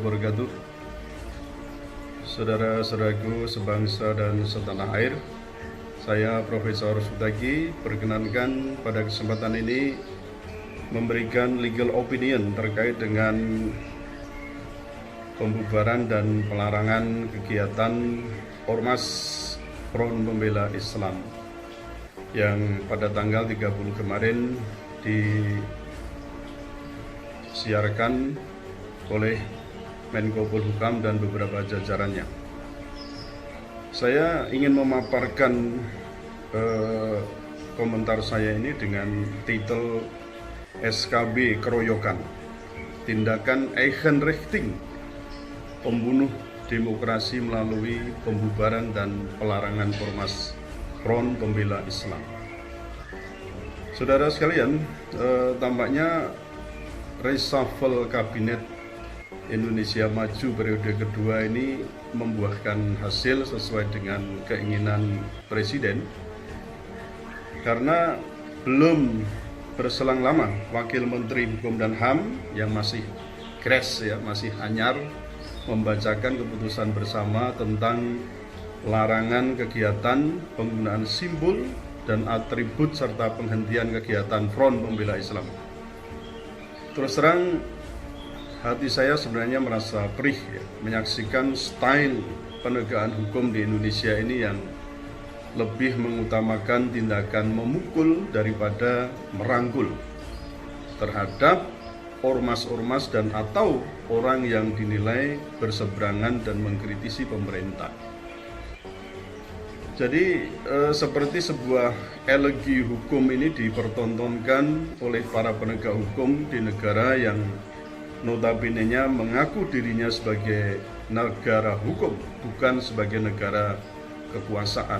wabarakatuh. Saudara-saudaraku sebangsa dan setanah air, saya Profesor Sutaki perkenankan pada kesempatan ini memberikan legal opinion terkait dengan pembubaran dan pelarangan kegiatan Ormas Front Pembela Islam yang pada tanggal 30 kemarin disiarkan oleh Menko Polhukam dan beberapa jajarannya. Saya ingin memaparkan komentar saya ini dengan titel SKB Keroyokan, Tindakan Eigenrichting, Pembunuh Demokrasi Melalui Pembubaran dan Pelarangan Ormas Front Pembela Islam. Saudara sekalian, tampaknya reshuffle kabinet Indonesia Maju periode kedua ini membuahkan hasil sesuai dengan keinginan Presiden, karena belum berselang lama Wakil Menteri Hukum dan HAM yang masih fresh masih anyar membacakan keputusan bersama tentang larangan kegiatan penggunaan simbol dan atribut serta penghentian kegiatan Front Pembela Islam. Terus terang, hati saya sebenarnya merasa perih menyaksikan style penegakan hukum di Indonesia ini yang lebih mengutamakan tindakan memukul daripada merangkul terhadap ormas-ormas dan atau orang yang dinilai berseberangan dan mengkritisi pemerintah. Jadi seperti sebuah elegi hukum ini dipertontonkan oleh para penegak hukum di negara yang notabene-nya mengaku dirinya sebagai negara hukum, bukan sebagai negara kekuasaan.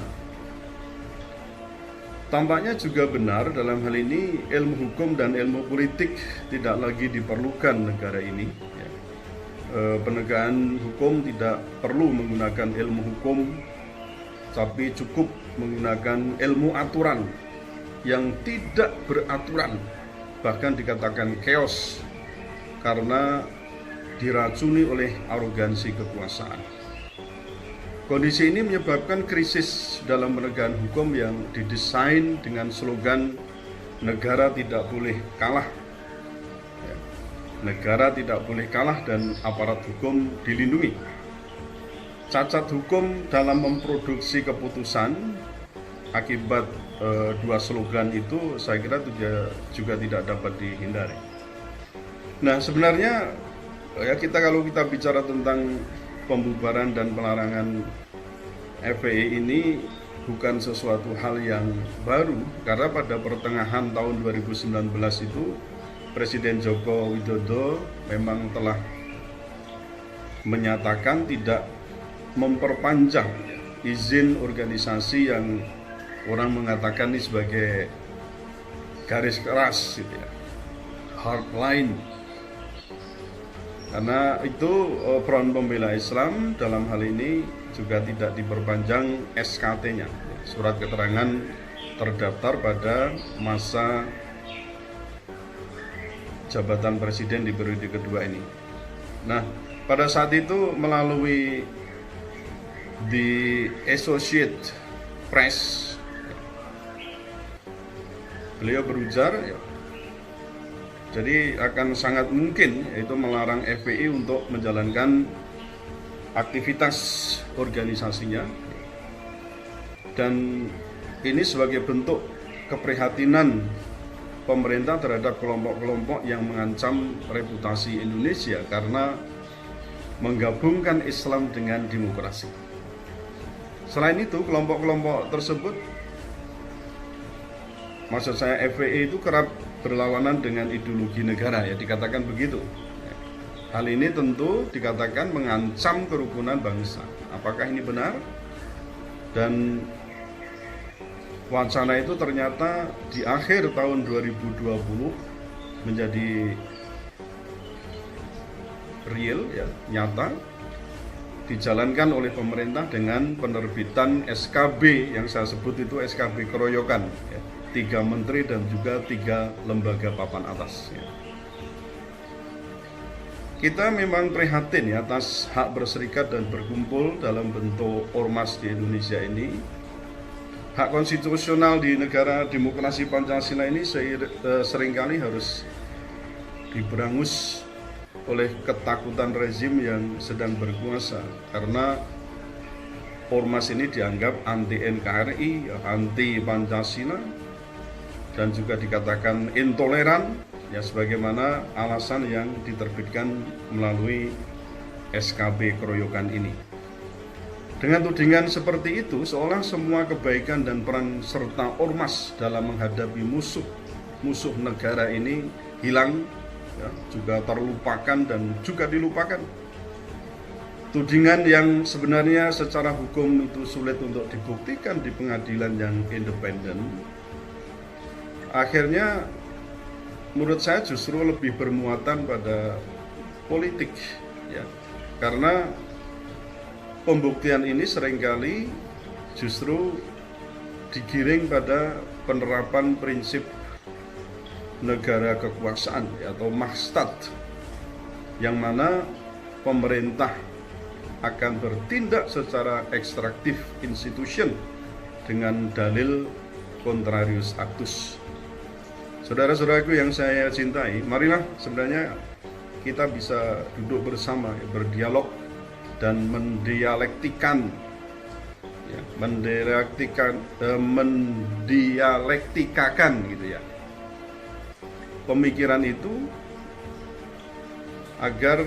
Tampaknya juga benar dalam hal ini ilmu hukum dan ilmu politik tidak lagi diperlukan negara ini. Penegakan hukum tidak perlu menggunakan ilmu hukum, tapi cukup menggunakan ilmu aturan yang tidak beraturan, bahkan dikatakan chaos, karena diracuni oleh arogansi kekuasaan. Kondisi ini menyebabkan krisis dalam penegakan hukum yang didesain dengan slogan negara tidak boleh kalah. Negara tidak boleh kalah dan aparat hukum dilindungi. Cacat hukum dalam memproduksi keputusan akibat dua slogan itu saya kira juga tidak dapat dihindari. Nah, sebenarnya kalau kita bicara tentang pembubaran dan pelarangan FPI ini bukan sesuatu hal yang baru, karena pada pertengahan tahun 2019 itu Presiden Joko Widodo memang telah menyatakan tidak memperpanjang izin organisasi yang orang mengatakan ini sebagai garis keras hardline. Karena itu Front Pembela Islam dalam hal ini juga tidak diperpanjang SKT-nya, surat keterangan terdaftar pada masa jabatan presiden di periode kedua ini. Nah, pada saat itu melalui di Associate Press beliau berujar jadi akan sangat mungkin yaitu melarang FPI untuk menjalankan aktivitas organisasinya, dan ini sebagai bentuk keprihatinan pemerintah terhadap kelompok-kelompok yang mengancam reputasi Indonesia karena menggabungkan Islam dengan demokrasi. Selain itu, kelompok-kelompok tersebut, maksud saya FPI itu kerap berlawanan dengan ideologi negara, dikatakan begitu. Hal ini tentu dikatakan mengancam kerukunan bangsa. Apakah ini benar? Dan wacana itu ternyata di akhir tahun 2020 menjadi real, nyata, dijalankan oleh pemerintah dengan penerbitan SKB yang saya sebut itu SKB Keroyokan, 3 menteri dan juga 3 lembaga papan atas. Kita memang prihatin ya atas hak berserikat dan berkumpul dalam bentuk ormas di Indonesia ini. Hak konstitusional di negara demokrasi Pancasila ini seringkali harus diberangus oleh ketakutan rezim yang sedang berkuasa, karena ormas ini dianggap anti NKRI, anti Pancasila, dan juga dikatakan intoleran, ya sebagaimana alasan yang diterbitkan melalui SKB keroyokan ini. Dengan tudingan seperti itu, seolah semua kebaikan dan peran serta ormas dalam menghadapi musuh negara ini hilang, ya, juga terlupakan dan juga dilupakan. Tudingan yang sebenarnya secara hukum itu sulit untuk dibuktikan di pengadilan yang independen, akhirnya menurut saya justru lebih bermuatan pada politik, ya, karena pembuktian ini seringkali justru digiring pada penerapan prinsip negara kekuasaan, ya, atau Mahstat, yang mana pemerintah akan bertindak secara ekstraktif institution dengan dalil contrarius actus. Saudara-saudaraku yang saya cintai, marilah sebenarnya kita bisa duduk bersama, ya, berdialog dan mendialektikakan gitu ya pemikiran itu, agar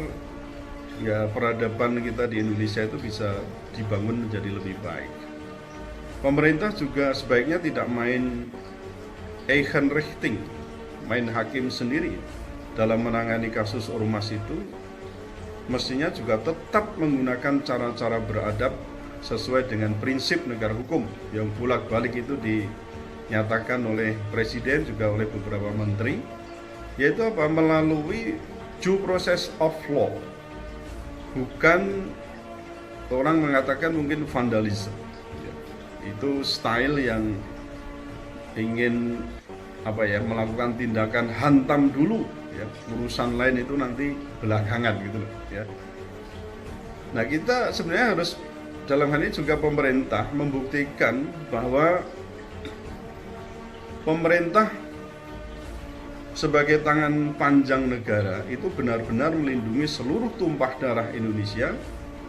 ya peradaban kita di Indonesia itu bisa dibangun menjadi lebih baik. Pemerintah juga sebaiknya tidak main Eigenrichting, main hakim sendiri dalam menangani kasus ormas itu. Mestinya juga tetap menggunakan cara-cara beradab sesuai dengan prinsip negara hukum yang bolak-balik itu dinyatakan oleh Presiden juga oleh beberapa menteri, yaitu apa? Melalui due process of law, bukan orang mengatakan mungkin vandalisme. Itu style yang ingin melakukan tindakan hantam dulu, ya, urusan lain itu nanti belakangan gitu loh, ya. Nah, kita sebenarnya harus dalam hal ini juga pemerintah membuktikan bahwa pemerintah sebagai tangan panjang negara itu benar-benar melindungi seluruh tumpah darah Indonesia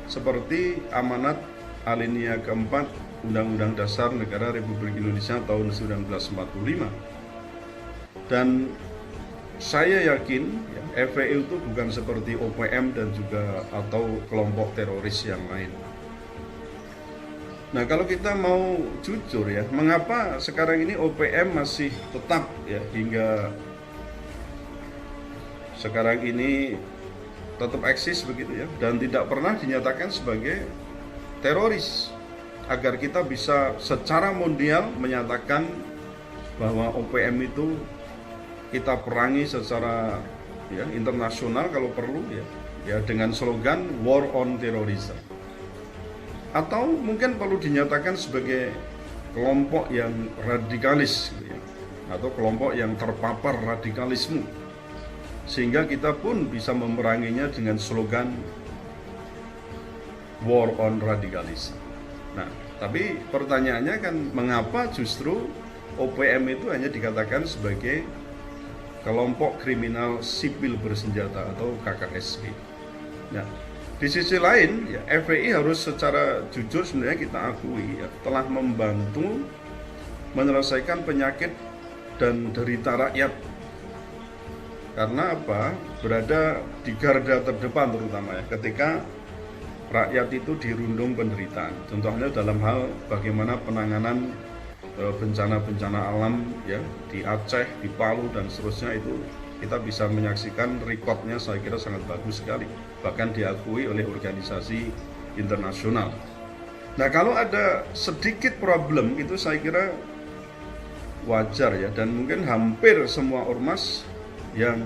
seperti amanat alinea keempat Undang-Undang Dasar Negara Republik Indonesia tahun 1945. Dan saya yakin ya, FPI itu bukan seperti OPM dan juga atau kelompok teroris yang lain. Nah, kalau kita mau jujur ya, mengapa sekarang ini OPM masih tetap ya hingga sekarang ini tetap eksis begitu ya, dan tidak pernah dinyatakan sebagai teroris, agar kita bisa secara mondial menyatakan bahwa OPM itu kita perangi secara ya internasional kalau perlu ya dengan slogan War on Terrorism. Atau mungkin perlu dinyatakan sebagai kelompok yang radikalis gitu ya, atau kelompok yang terpapar radikalisme, sehingga kita pun bisa memeranginya dengan slogan War on Radikalisme. Nah, tapi pertanyaannya kan, mengapa justru OPM itu hanya dikatakan sebagai kelompok kriminal sipil bersenjata atau KKSB. Nah, di sisi lain ya, FPI harus secara jujur sebenarnya kita akui ya, telah membantu menyelesaikan penyakit dan derita rakyat. Karena apa? Berada di garda terdepan terutama ya, ketika rakyat itu dirundung penderitaan. Contohnya dalam hal bagaimana penanganan bencana-bencana alam ya di Aceh, di Palu dan seterusnya, itu kita bisa menyaksikan rekodnya, saya kira sangat bagus sekali, bahkan diakui oleh organisasi internasional. Nah, kalau ada sedikit problem itu saya kira wajar ya, dan mungkin hampir semua ormas yang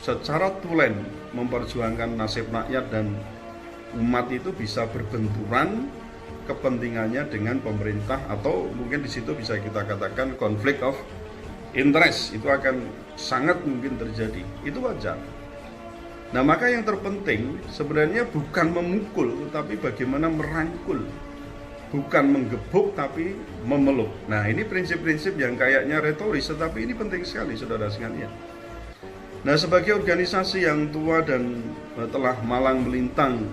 secara tulen memperjuangkan nasib rakyat dan umat itu bisa berbenturan kepentingannya dengan pemerintah, atau mungkin di situ bisa kita katakan konflik of interest, itu akan sangat mungkin terjadi. Itu wajar. Nah, maka yang terpenting sebenarnya bukan memukul, tapi bagaimana merangkul. Bukan menggebuk, tapi memeluk. Nah, ini prinsip-prinsip yang kayaknya retoris, tetapi ini penting sekali, saudara sekalian. Nah, sebagai organisasi yang tua dan telah malang melintang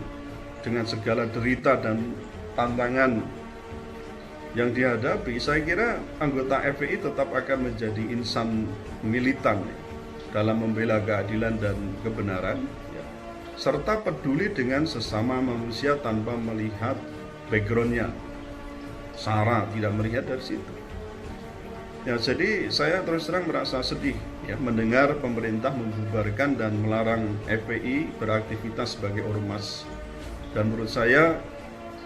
dengan segala derita dan tantangan yang dihadapi, saya kira anggota FPI tetap akan menjadi insan militan dalam membela keadilan dan kebenaran, serta peduli dengan sesama manusia tanpa melihat backgroundnya, sara tidak melihat dari situ. Ya, jadi saya terus terang merasa sedih mendengar pemerintah membubarkan dan melarang FPI beraktivitas sebagai ormas. Dan menurut saya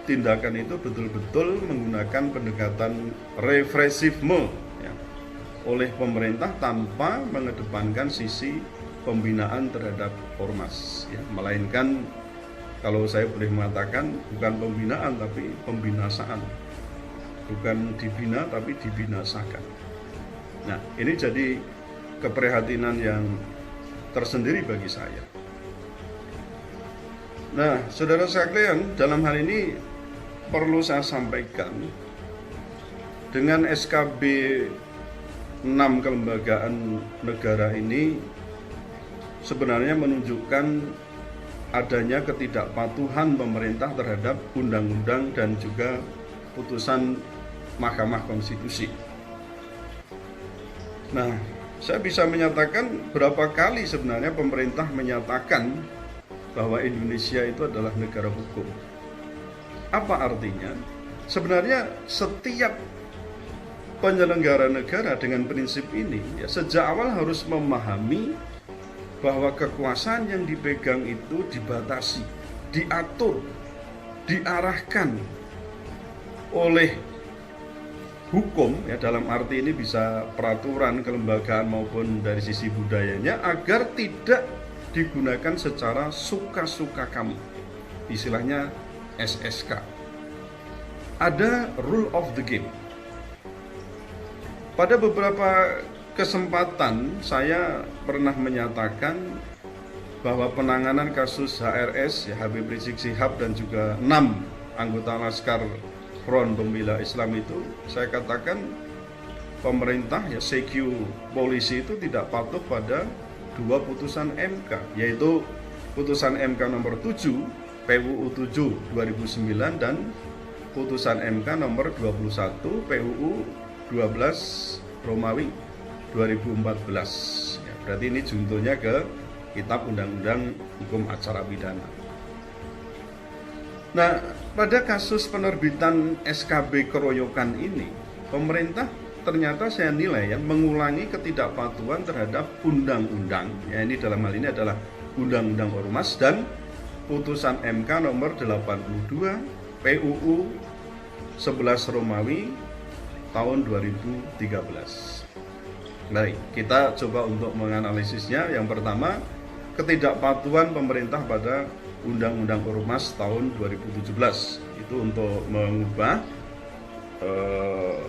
tindakan itu betul-betul menggunakan pendekatan represifme oleh pemerintah tanpa mengedepankan sisi pembinaan terhadap ormas, melainkan kalau saya boleh mengatakan bukan pembinaan tapi pembinasaan, bukan dibina tapi dibinasakan. Nah, ini jadi keprihatinan yang tersendiri bagi saya. Nah, saudara sekalian, dalam hal ini perlu saya sampaikan, dengan SKB 6 kelembagaan negara ini sebenarnya menunjukkan adanya ketidakpatuhan pemerintah terhadap undang-undang dan juga putusan Mahkamah Konstitusi. Nah, saya bisa menyatakan berapa kali sebenarnya pemerintah menyatakan bahwa Indonesia itu adalah negara hukum. Apa artinya? Sebenarnya setiap penyelenggara negara dengan prinsip ini sejak awal harus memahami bahwa kekuasaan yang dipegang itu dibatasi, diatur, diarahkan oleh hukum, dalam arti ini bisa peraturan kelembagaan maupun dari sisi budayanya, agar tidak digunakan secara suka-suka kamu, istilahnya SSK. Ada rule of the game. Pada beberapa kesempatan saya pernah menyatakan bahwa penanganan kasus HRS, Habib Rizik Syihab dan juga 6 anggota Laskar Front Pembela Islam itu, saya katakan pemerintah CQ polisi itu tidak patuh pada 2 putusan MK, yaitu putusan MK nomor 7 PUU 7 2009 dan putusan MK nomor 21 PUU 12 Romawi 2014. Berarti ini juntonya ke Kitab Undang-Undang Hukum Acara Pidana. Nah, pada kasus penerbitan SKB keroyokan ini, pemerintah ternyata saya nilai mengulangi ketidakpatuhan terhadap undang-undang. Ini dalam hal ini adalah Undang-Undang Ormas dan putusan MK nomor 82 PUU 11 Romawi tahun 2013. Baik, kita coba untuk menganalisisnya. Yang pertama, ketidakpatuhan pemerintah pada Undang-Undang Ormas tahun 2017. Itu untuk mengubah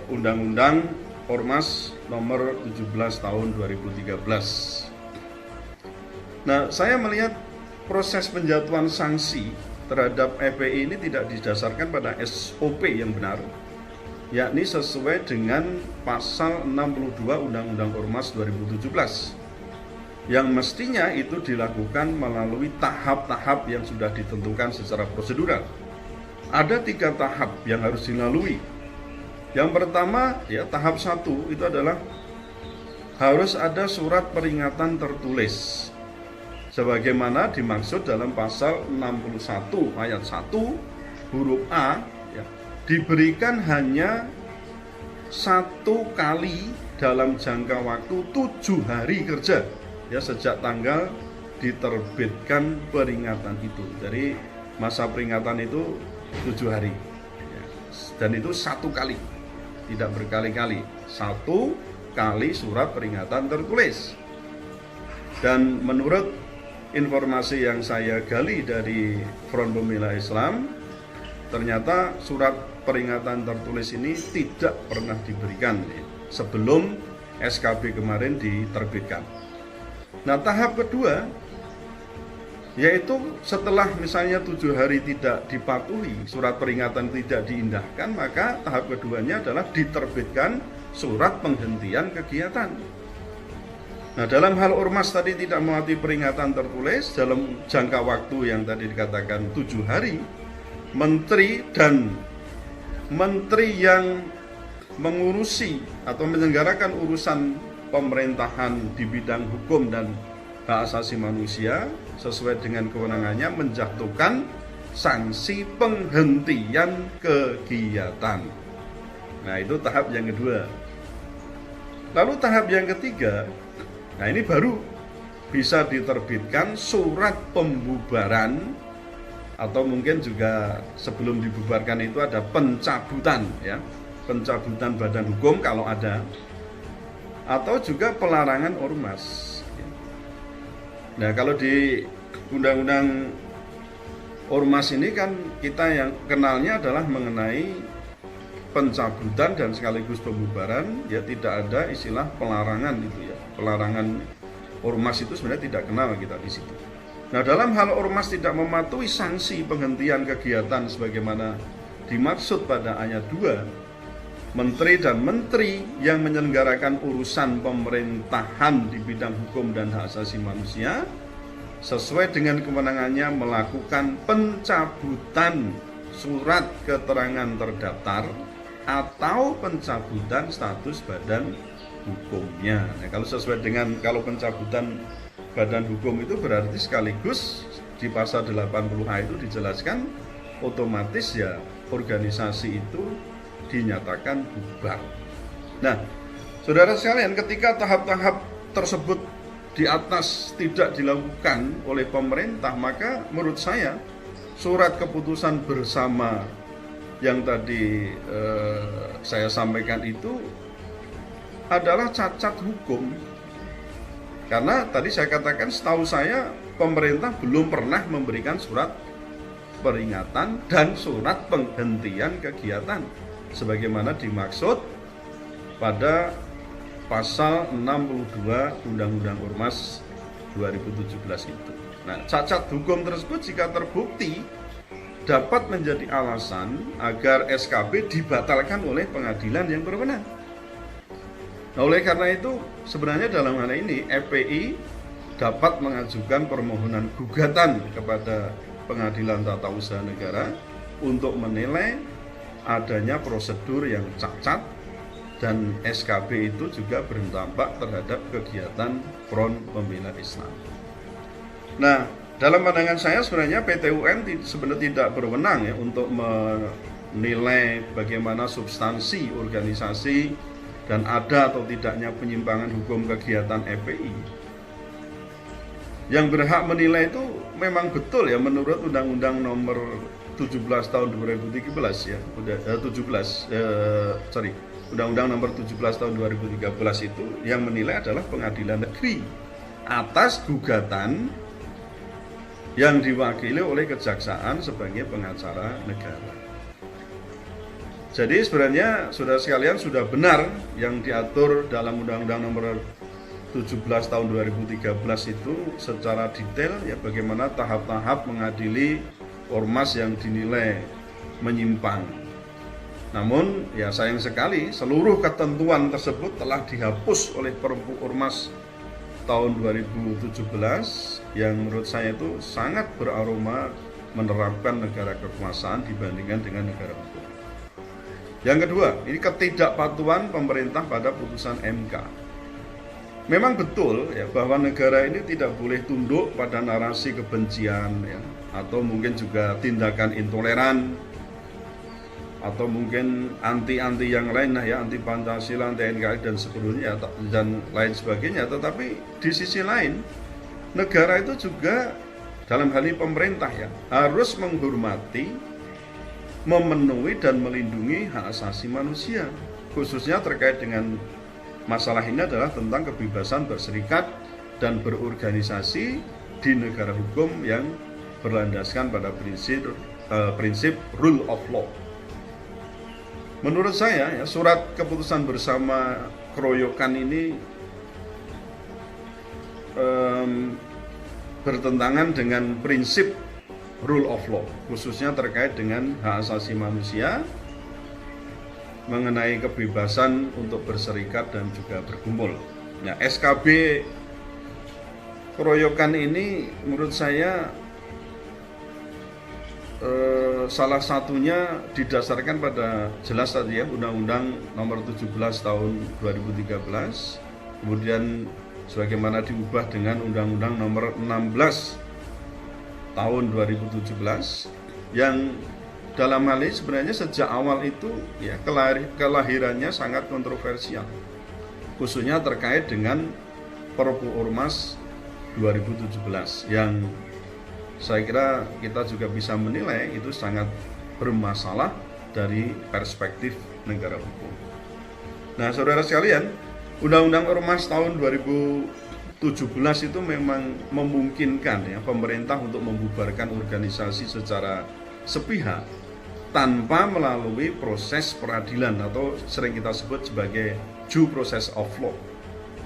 Undang-Undang Ormas nomor 17 tahun 2013. Nah, saya melihat proses penjatuhan sanksi terhadap FPI ini tidak didasarkan pada SOP yang benar, yakni sesuai dengan pasal 62 Undang-Undang Ormas 2017, yang mestinya itu dilakukan melalui tahap-tahap yang sudah ditentukan secara prosedural. Ada 3 tahap yang harus dilalui. Yang pertama, tahap 1 itu adalah harus ada surat peringatan tertulis, sebagaimana dimaksud dalam pasal 61 ayat 1 huruf A, diberikan hanya 1 kali dalam jangka waktu 7 hari kerja, sejak tanggal diterbitkan peringatan itu. Jadi masa peringatan itu 7 hari, dan itu 1 kali, tidak berkali-kali, 1 kali surat peringatan tertulis. Dan menurut informasi yang saya gali dari Front Pembela Islam, ternyata surat peringatan tertulis ini tidak pernah diberikan sebelum SKB kemarin diterbitkan. Nah, tahap kedua Yaitu setelah misalnya 7 hari tidak dipatuhi, surat peringatan tidak diindahkan, maka tahap keduanya adalah diterbitkan surat penghentian kegiatan. Nah, dalam hal ormas tadi tidak mematuhi peringatan tertulis dalam jangka waktu yang tadi dikatakan 7 hari, menteri yang mengurusi atau menyelenggarakan urusan pemerintahan di bidang hukum dan hak asasi manusia sesuai dengan kewenangannya menjatuhkan sanksi penghentian kegiatan. Nah, itu tahap yang kedua. Lalu tahap yang ketiga, nah ini baru bisa diterbitkan surat pembubaran, atau mungkin juga sebelum dibubarkan itu ada pencabutan, ya, pencabutan badan hukum kalau ada, atau juga pelarangan ormas. Nah, kalau di undang-undang ormas ini kan kita yang kenalnya adalah mengenai pencabutan dan sekaligus pembubaran, ya tidak ada istilah pelarangan itu, ya. Pelarangan ormas itu sebenarnya tidak kenal kita di situ. Nah, dalam hal ormas tidak mematuhi sanksi penghentian kegiatan sebagaimana dimaksud pada ayat 2, menteri dan menteri yang menyelenggarakan urusan pemerintahan di bidang hukum dan hak asasi manusia sesuai dengan kewenangannya melakukan pencabutan surat keterangan terdaftar atau pencabutan status badan hukumnya. Nah, kalau sesuai dengan kalau pencabutan badan hukum itu berarti sekaligus di pasal 80A itu dijelaskan otomatis ya organisasi itu dinyatakan bubar. Nah, saudara sekalian, ketika tahap-tahap tersebut di atas tidak dilakukan oleh pemerintah, maka menurut saya surat keputusan bersama yang tadi saya sampaikan itu adalah cacat hukum. Karena tadi saya katakan setahu saya pemerintah belum pernah memberikan surat peringatan dan surat penghentian kegiatan sebagaimana dimaksud pada pasal 62 Undang-Undang Ormas 2017 itu. Nah, cacat hukum tersebut jika terbukti dapat menjadi alasan agar SKB dibatalkan oleh pengadilan yang berwenang. Nah, oleh karena itu sebenarnya dalam hal ini FPI dapat mengajukan permohonan gugatan kepada Pengadilan Tata Usaha Negara untuk menilai adanya prosedur yang cacat dan SKB itu juga berdampak terhadap kegiatan Front Pembela Islam. Nah, dalam pandangan saya sebenarnya PT UN sebenarnya tidak berwenang ya untuk menilai bagaimana substansi organisasi dan ada atau tidaknya penyimpangan hukum kegiatan FPI. Yang berhak menilai itu memang betul ya menurut Undang-Undang Nomor 17 tahun 2013 ya, Undang-Undang Nomor 17 tahun 2013 itu yang menilai adalah Pengadilan Negeri atas gugatan yang diwakili oleh Kejaksaan sebagai pengacara negara. Jadi sebenarnya saudara sekalian sudah benar yang diatur dalam Undang-Undang Nomor 17 tahun 2013 itu secara detail ya bagaimana tahap-tahap mengadili ormas yang dinilai menyimpang. Namun ya sayang sekali seluruh ketentuan tersebut telah dihapus oleh Perpu Ormas tahun 2017 yang menurut saya itu sangat beraroma menerapkan negara kekuasaan dibandingkan dengan negara hukum. Yang kedua, ini ketidakpatuhan pemerintah pada putusan MK. Memang betul ya bahwa negara ini tidak boleh tunduk pada narasi kebencian ya, atau mungkin juga tindakan intoleran atau mungkin anti-anti yang lain ya, anti Pancasila, anti NKRI dan seterusnya dan lain sebagainya. Tetapi di sisi lain negara itu juga dalam hal ini pemerintah ya harus menghormati, memenuhi dan melindungi hak asasi manusia, khususnya terkait dengan masalah ini adalah tentang kebebasan berserikat dan berorganisasi di negara hukum yang berlandaskan pada prinsip rule of law. Menurut saya ya, surat keputusan bersama keroyokan ini bertentangan dengan prinsip rule of law, khususnya terkait dengan hak asasi manusia, mengenai kebebasan untuk berserikat dan juga berkumpul. Nah, SKB keroyokan ini menurut saya salah satunya didasarkan pada jelas tadi ya, Undang-Undang Nomor 17 Tahun 2013, kemudian sebagaimana diubah dengan Undang-Undang Nomor 16 Tahun 2017, yang dalam hal ini sebenarnya sejak awal itu ya kelahirannya sangat kontroversial, khususnya terkait dengan Perpu Ormas 2017 yang saya kira kita juga bisa menilai itu sangat bermasalah dari perspektif negara hukum. Nah, saudara sekalian, Undang-Undang Ormas tahun 2017 itu memang memungkinkan ya pemerintah untuk membubarkan organisasi secara sepihak tanpa melalui proses peradilan atau sering kita sebut sebagai due process of law.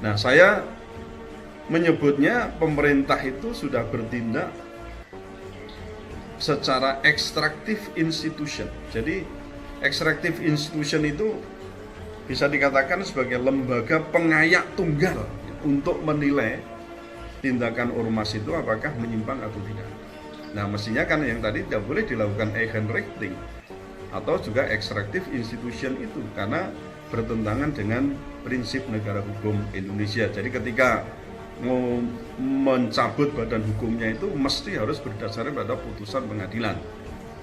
Nah, saya menyebutnya pemerintah itu sudah bertindak secara extractive institution. Jadi extractive institution itu bisa dikatakan sebagai lembaga pengayak tunggal untuk menilai tindakan ormas itu apakah menyimpang atau tidak. Nah, mestinya kan yang tadi tidak boleh dilakukan Eigenrechtling atau juga extractive institution itu karena bertentangan dengan prinsip negara hukum Indonesia. Jadi ketika mau mencabut badan hukumnya itu mesti harus berdasarkan pada putusan pengadilan.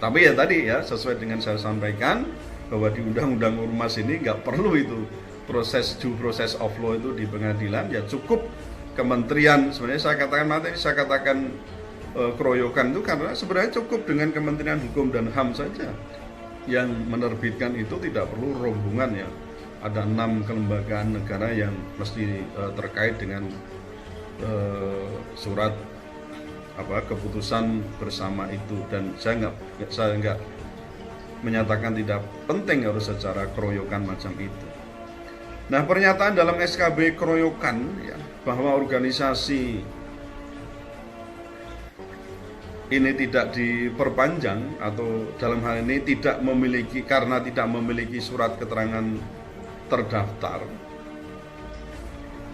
Tapi ya tadi ya, sesuai dengan saya sampaikan bahwa di Undang-Undang Ormas ini nggak perlu itu proses due process of law itu di pengadilan, ya cukup kementerian. Sebenarnya saya katakan keroyokan itu karena sebenarnya cukup dengan Kementerian Hukum dan HAM saja yang menerbitkan itu, tidak perlu rombongan ya. Ada 6 kelembagaan negara yang mesti terkait dengan surat keputusan bersama itu, dan saya nggak menyatakan tidak penting harus secara keroyokan macam itu. Nah, pernyataan dalam SKB keroyokan ya, bahwa organisasi ini tidak diperpanjang atau dalam hal ini tidak memiliki surat keterangan terdaftar,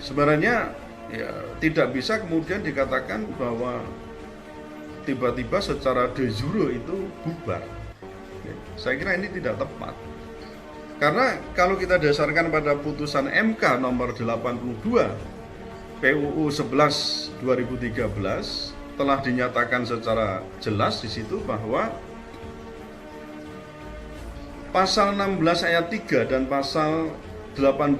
sebenarnya ya tidak bisa kemudian dikatakan bahwa tiba-tiba secara de jure itu bubar. Saya kira ini tidak tepat. Karena kalau kita dasarkan pada putusan MK nomor 82 PUU 11 2013 telah dinyatakan secara jelas di situ bahwa pasal 16 ayat 3 dan pasal 18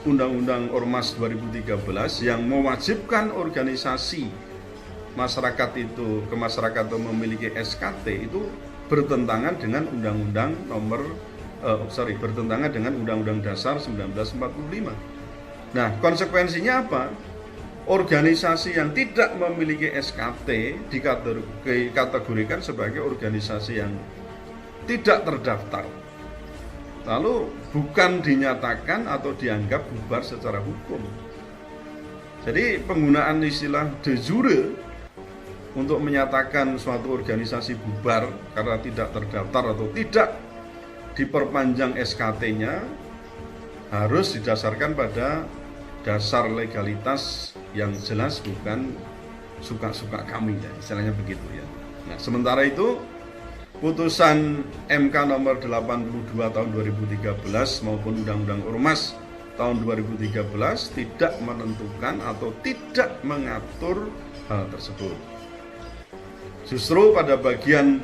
Undang-Undang Ormas 2013 yang mewajibkan organisasi masyarakat itu memiliki SKT itu bertentangan dengan bertentangan dengan Undang-Undang Dasar 1945. Nah, konsekuensinya apa? Organisasi yang tidak memiliki SKT dikategorikan sebagai organisasi yang tidak terdaftar, lalu bukan dinyatakan atau dianggap bubar secara hukum. Jadi penggunaan istilah de jure untuk menyatakan suatu organisasi bubar karena tidak terdaftar atau tidak diperpanjang SKT-nya harus didasarkan pada dasar legalitas yang jelas, bukan suka-suka kami ya, istilahnya begitu ya. Nah, sementara itu putusan MK nomor 82 tahun 2013 maupun Undang-Undang Ormas tahun 2013 tidak menentukan atau tidak mengatur hal tersebut. Justru pada bagian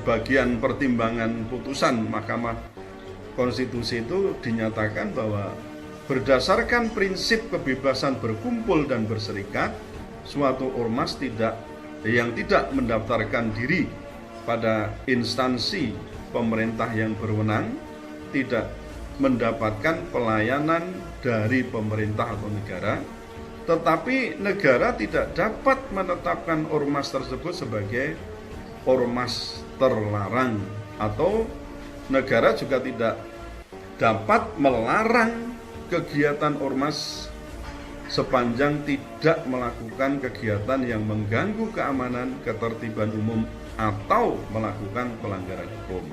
bagian pertimbangan putusan Mahkamah Konstitusi itu dinyatakan bahwa berdasarkan prinsip kebebasan berkumpul dan berserikat, suatu ormas yang tidak mendaftarkan diri pada instansi pemerintah yang berwenang tidak mendapatkan pelayanan dari pemerintah atau negara, tetapi negara tidak dapat menetapkan ormas tersebut sebagai ormas terlarang, atau negara juga tidak dapat melarang kegiatan ormas sepanjang tidak melakukan kegiatan yang mengganggu keamanan, ketertiban umum atau melakukan pelanggaran hukum.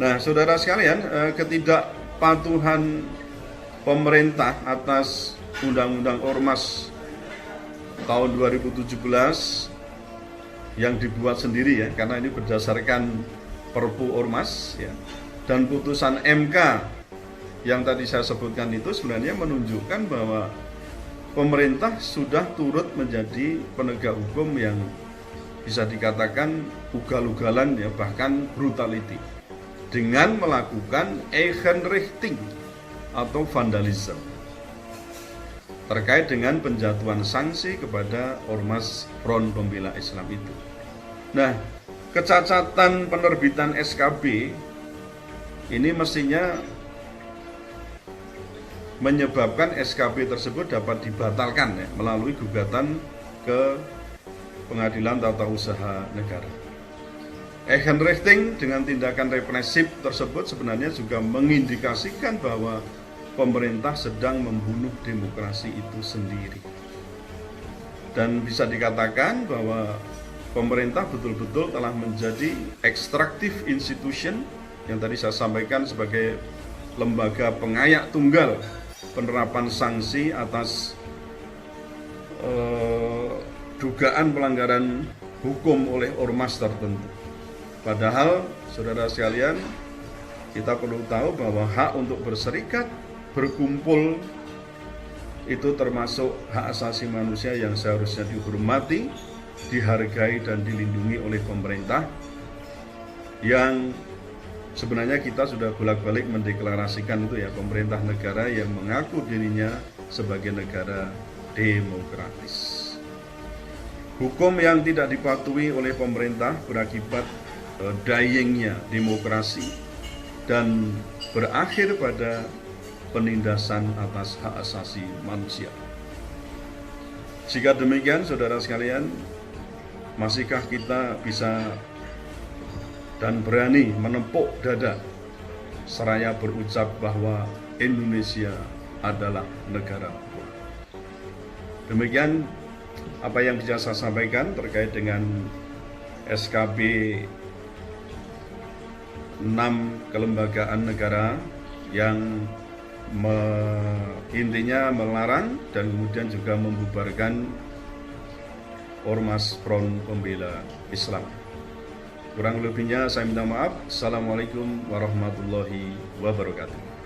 Nah, saudara sekalian, ketidakpatuhan pemerintah atas Undang-Undang Ormas tahun 2017 yang dibuat sendiri ya, karena ini berdasarkan Perpu Ormas ya, dan putusan MK yang tadi saya sebutkan itu sebenarnya menunjukkan bahwa pemerintah sudah turut menjadi penegak hukum yang bisa dikatakan ugal-ugalan ya, bahkan brutality, dengan melakukan Eigenrichting atau vandalisme terkait dengan penjatuhan sanksi kepada Ormas Front Pembela Islam itu. Nah, kecacatan penerbitan SKB ini mestinya menyebabkan SKB tersebut dapat dibatalkan ya, melalui gugatan ke Pengadilan Tata Usaha Negara. Eigenrichting dengan tindakan represif tersebut sebenarnya juga mengindikasikan bahwa pemerintah sedang membunuh demokrasi itu sendiri. Dan bisa dikatakan bahwa pemerintah betul-betul telah menjadi extractive institution yang tadi saya sampaikan sebagai lembaga pengayak tunggal penerapan sanksi atas dugaan pelanggaran hukum oleh ormas tertentu. Padahal, saudara sekalian, kita perlu tahu bahwa hak untuk berserikat, berkumpul, itu termasuk hak asasi manusia yang seharusnya dihormati, dihargai, dan dilindungi oleh pemerintah yang sebenarnya kita sudah bolak-balik mendeklarasikan itu ya, pemerintah negara yang mengaku dirinya sebagai negara demokratis. Hukum yang tidak dipatuhi oleh pemerintah berakibat dyingnya demokrasi dan berakhir pada penindasan atas hak asasi manusia. Jika demikian, saudara sekalian, masihkah kita bisa dan berani menempuk dada seraya berucap bahwa Indonesia adalah negara hukum? Demikian apa yang bisa saya sampaikan terkait dengan SKB 6 kelembagaan negara yang intinya melarang dan kemudian juga membubarkan Ormas Front Pembela Islam. Kurang lebihnya saya minta maaf. Assalamualaikum warahmatullahi wabarakatuh.